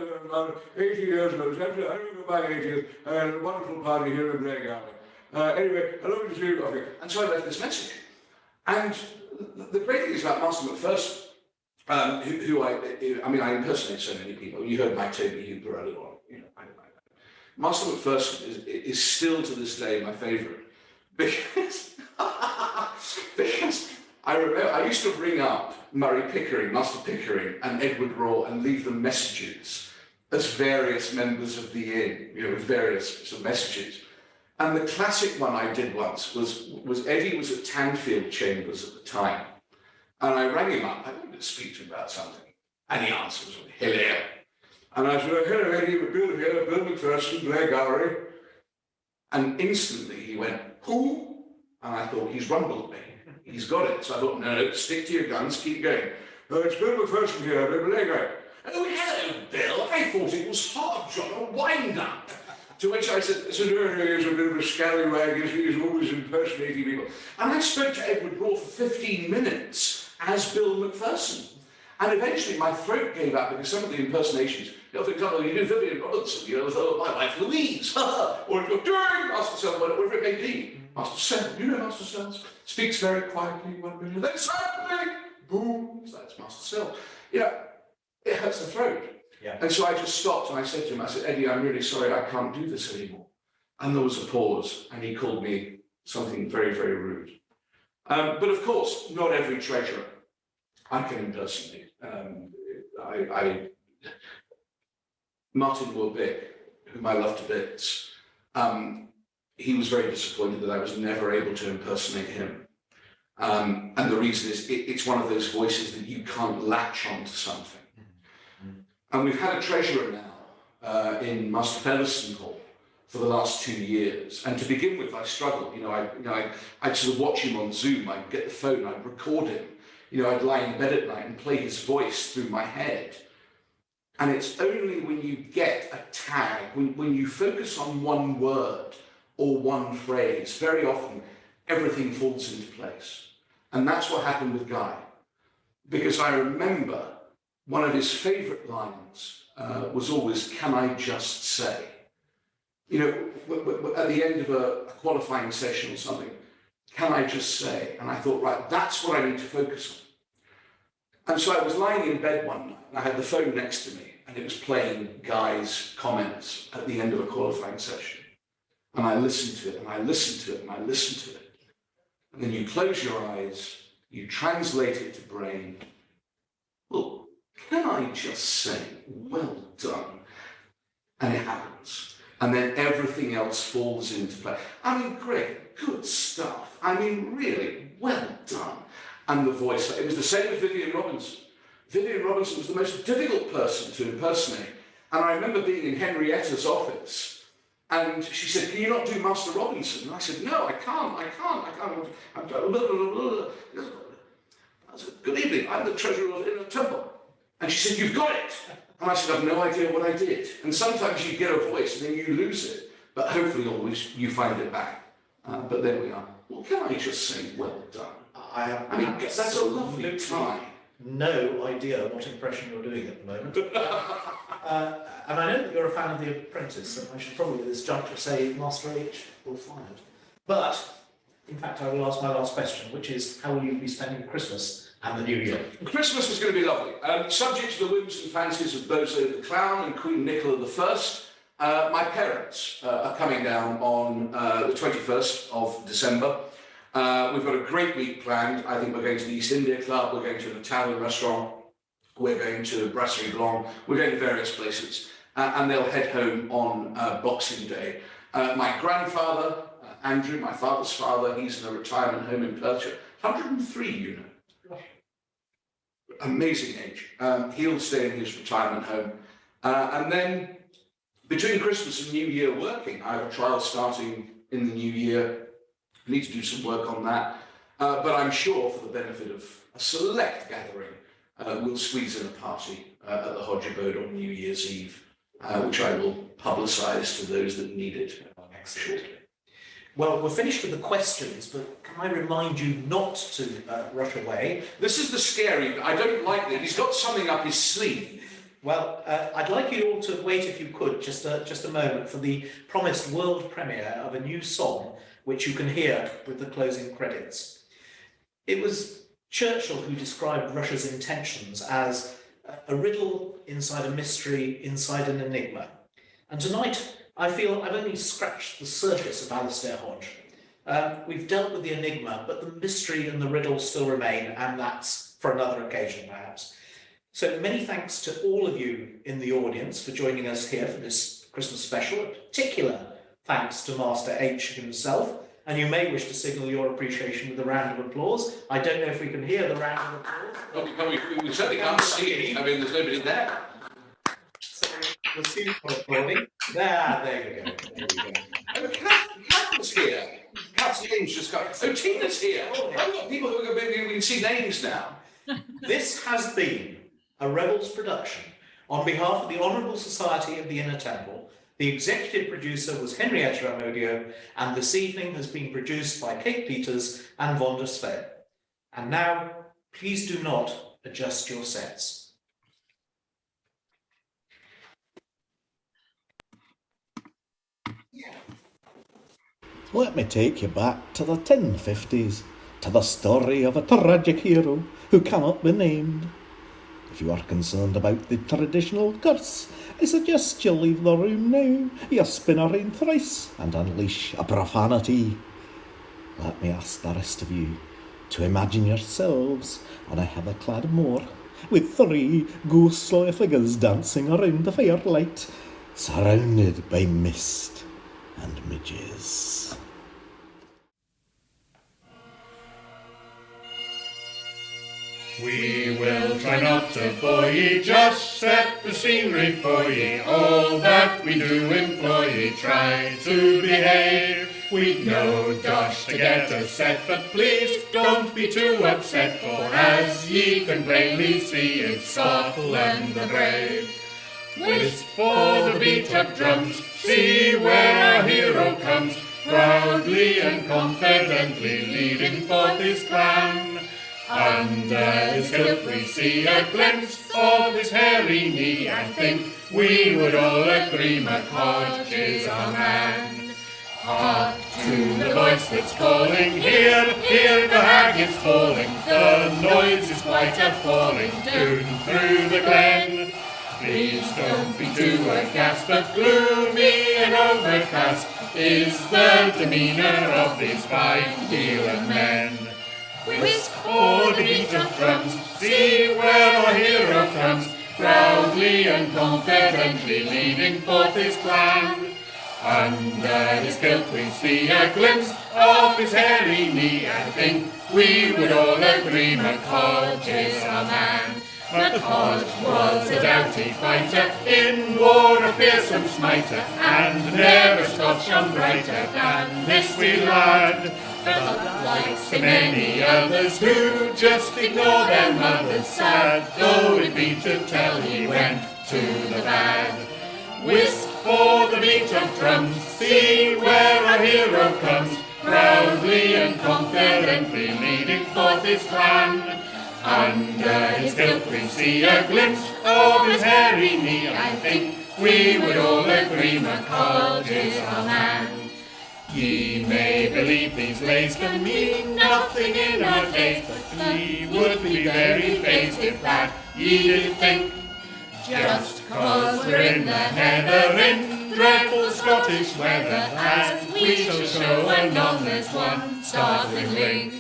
S2: 80 years ago. I remember my 80th. I had a wonderful party here in Reading. Anyway, I love to see you. And so I left this message. And the great thing is about Master McPherson, I impersonate so many people. You heard my Toby Hooper earlier on. Master McPherson is still to this day my favourite because because I remember I used to ring up Murray Pickering, Master Pickering, and Edward Raw and leave them messages as various members of the inn, with various sort of messages. And the classic one I did once was Eddie was at Tanfield Chambers at the time, and I rang him up. I wanted to speak to him about something, and he answers with hello. And I said, hello, Eddie, Bill here, Bill McPherson, Blair Gallery. And instantly he went, who? And I thought, he's rumbled me. He's got it. So I thought, no, stick to your guns, keep going. Oh, it's Bill McPherson here, Blair Gallery. Oh, hello, Bill. I thought it was Hodge on a wind-up. To which I said, he's a bit of a scallywag, he's always impersonating people. And I spoke to Edward Raw for 15 minutes as Bill McPherson. And eventually my throat gave out because some of the impersonations, for example, you do Vivian Robinson, with my wife Louise, or if you're doing Master Sells, whatever it may be. Master Sells, Master Sells, speaks very quietly, then suddenly, boom, that's Master Sells. It hurts the throat.
S1: Yeah.
S2: And so I just stopped and I said to him, Eddie, I'm really sorry, I can't do this anymore. And there was a pause, and he called me something very, very rude. But of course, not every treasurer I can impersonate. Martin Warbeck, whom I love to bits, he was very disappointed that I was never able to impersonate him. And the reason is it's one of those voices that you can't latch on to something. And we've had a treasurer now in Master Featherstone Hall for the last 2 years. And to begin with, I struggled. I'd sort of watch him on Zoom. I'd get the phone, I'd record him. I'd lie in bed at night and play his voice through my head. And it's only when you get a tag, when you focus on one word or one phrase, very often everything falls into place. And that's what happened with Guy. Because I remember one of his favourite lines was always, can I just say? At the end of a qualifying session or something, can I just say? And I thought, right, that's what I need to focus on. And so I was lying in bed one night, and I had the phone next to me, and it was playing Guy's comments at the end of a qualifying session. And I listened to it, and I listened to it, and I listened to it. And then you close your eyes, you translate it to brain. Well, can I just say, well done? And it happens. And then everything else falls into place. I mean, great, good stuff. I mean, really, well done. And the voice, it was the same with Vivian Robinson. Vivian Robinson was the most difficult person to impersonate. And I remember being in Henrietta's office, and she said, can you not do Master Robinson? And I said, no, I can't. I said, good evening, I'm the treasurer of Inner Temple. And she said, you've got it. And I said, I've no idea what I did. And sometimes you get a voice and then you lose it, but hopefully always you find it back. But there we are. Well, can I just say, well done? I mean, that's a lovely time.
S1: No idea what impression you're doing at the moment. And I know that you're a fan of The Apprentice, and I should probably at this juncture say Master H will fired. But, in fact, I will ask my last question, which is, how will you be spending Christmas and the New Year?
S2: Christmas is going to be lovely. Subject to the whims and fancies of Bozo the Clown and Queen Nicola I, my parents are coming down on the 21st of December. We've got a great week planned. I think we're going to the East India Club, we're going to an Italian restaurant, we're going to Brasserie Blanc, we're going to various places, and they'll head home on Boxing Day. My grandfather, Andrew, my father's father, he's in a retirement home in Perthshire, 103, you know. Amazing age. He'll stay in his retirement home. And then between Christmas and New Year working, I have a trial starting in the new year. I need to do some work on that. But I'm sure for the benefit of a select gathering, we'll squeeze in a party at the Hodge abode on New Year's Eve, which I will publicise to those that need it shortly.
S1: Well, we're finished with the questions, but can I remind you not to rush away?
S2: This is the scary bit. I don't like that. He's got something up his sleeve.
S1: Well, I'd like you all to wait, if you could, just a moment for the promised world premiere of a new song, which you can hear with the closing credits. It was Churchill, who described Russia's intentions as a riddle inside a mystery, inside an enigma. And tonight, I feel I've only scratched the surface of Alastair Hodge. We've dealt with the enigma, but the mystery and the riddle still remain, and that's for another occasion, perhaps. So many thanks to all of you in the audience for joining us here for this Christmas special. A particular thanks to Master H himself, and you may wish to signal your appreciation with a round of applause. I don't know if we can hear the round of applause.
S2: Well, we certainly can't see it. I mean, there's nobody there.
S1: So we'll see you applauding. There you go. There we go.
S2: Oh, Kat's here. Kat's name's just got. Oh, Tina's here. I've got people who are maybe we can see names now.
S1: This has been a Revels production on behalf of the Honourable Society of the Inner Temple. The executive producer was Henrietta Amodio, and this evening has been produced by Kate Peters and Vonda Sven. And now, please do not adjust your sets.
S3: Let me take you back to the 1050s, to the story of a tragic hero who cannot be named. If you are concerned about the traditional curse, I suggest you leave the room now. You spin around thrice and unleash a profanity. Let me ask the rest of you to imagine yourselves on a heather-clad moor with 3 ghostly figures dancing around the firelight, surrounded by mist and midges.
S4: We will try not to bore ye, just set the scenery for ye. All that we do employ ye, try to behave. We'd no dosh to get us set, but please don't be too upset, for as ye can plainly see, it's Scotland the brave. Whist for the beat of drums, see where our hero comes, proudly and confidently leading forth his clan. Under his kilt we see a glimpse of his hairy knee, and think we would all agree Hodge is our man. Hark to the voice that's calling, hear, hear the hag is falling, the noise is quite appalling, down through the glen. Please don't be too aghast, but gloomy and overcast is the demeanour of these 5 Highland men. Whist for the beat of drums, see where our hero comes, proudly and confidently leading forth his clan. Under his kilt we see a glimpse of his hairy knee, and think we would all agree Hodge is our man. Hodge was a doughty fighter, in war a fearsome smiter, and never Scot shone brighter than this wee lad. But like so many others who just ignore their mothers, sad though it be to tell, he went to the bad. Whist for the beat of drums, see where our hero comes, proudly and confidently leading forth his clan. Under his kilt we see a glimpse of his hairy knee, I think we would all agree Hodge is our man. Ye may believe these lays can mean nothing in our days, but ye would be very fazed if that ye did think. Just 'cause we're in the heather, in dreadful Scottish weather, as we shall show anon, there's one startling link.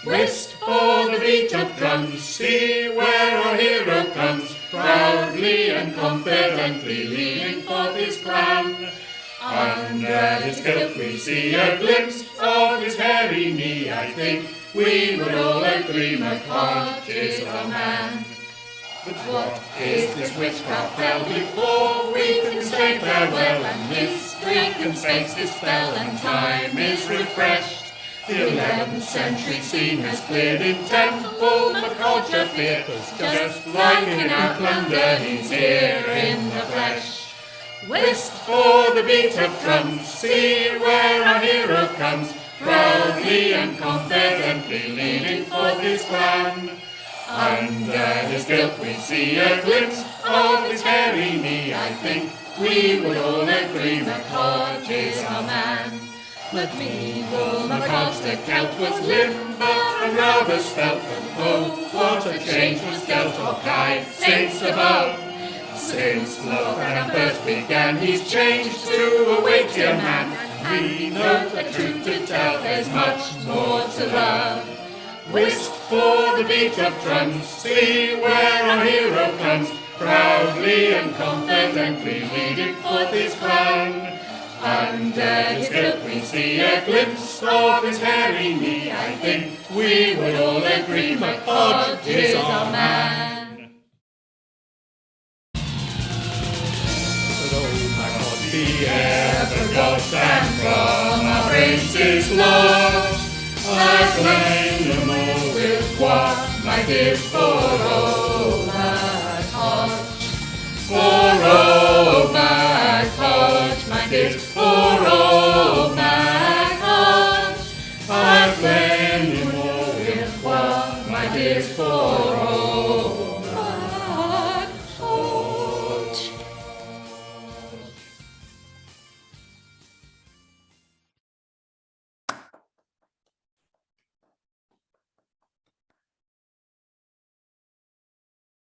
S4: Whist for the beat of drums, see where our hero comes, proudly and confidently leading forth his clan. Under his kilt we see a glimpse of his hairy knee, I think we would all agree Hodge is our man. But what is this witchcraft fell before we can say farewell, and history can face this spell, and time is refreshed? The 11th century scene has cleared in temple, Hodge appears, just like in Outlander, he's here in the flesh. Whist for the beat of drums, see where our hero comes, proudly and confidently leading forth his clan. Under his kilt we see a glimpse of his hairy knee, I think we would all agree Hodge is our man. But medieval Hodge the Celt was limber and rather svelte, Oh, what a change was dealt all kind saints above. Since love and first began, he's changed to a weightier man. We know the truth to tell, there's much more to love. Whist for the beat of drums, see where our hero comes, proudly and confidently leading forth his crown. Under his cloak we see a glimpse of his hairy knee. I think we would all agree my Hodge is our man. But oh my Hodge, the air forgot and from our brains is lost. I blame them all with what my dear for old my Hodge. For old my Hodge, my dear, for old my Hodge. I blame him all with what my dear for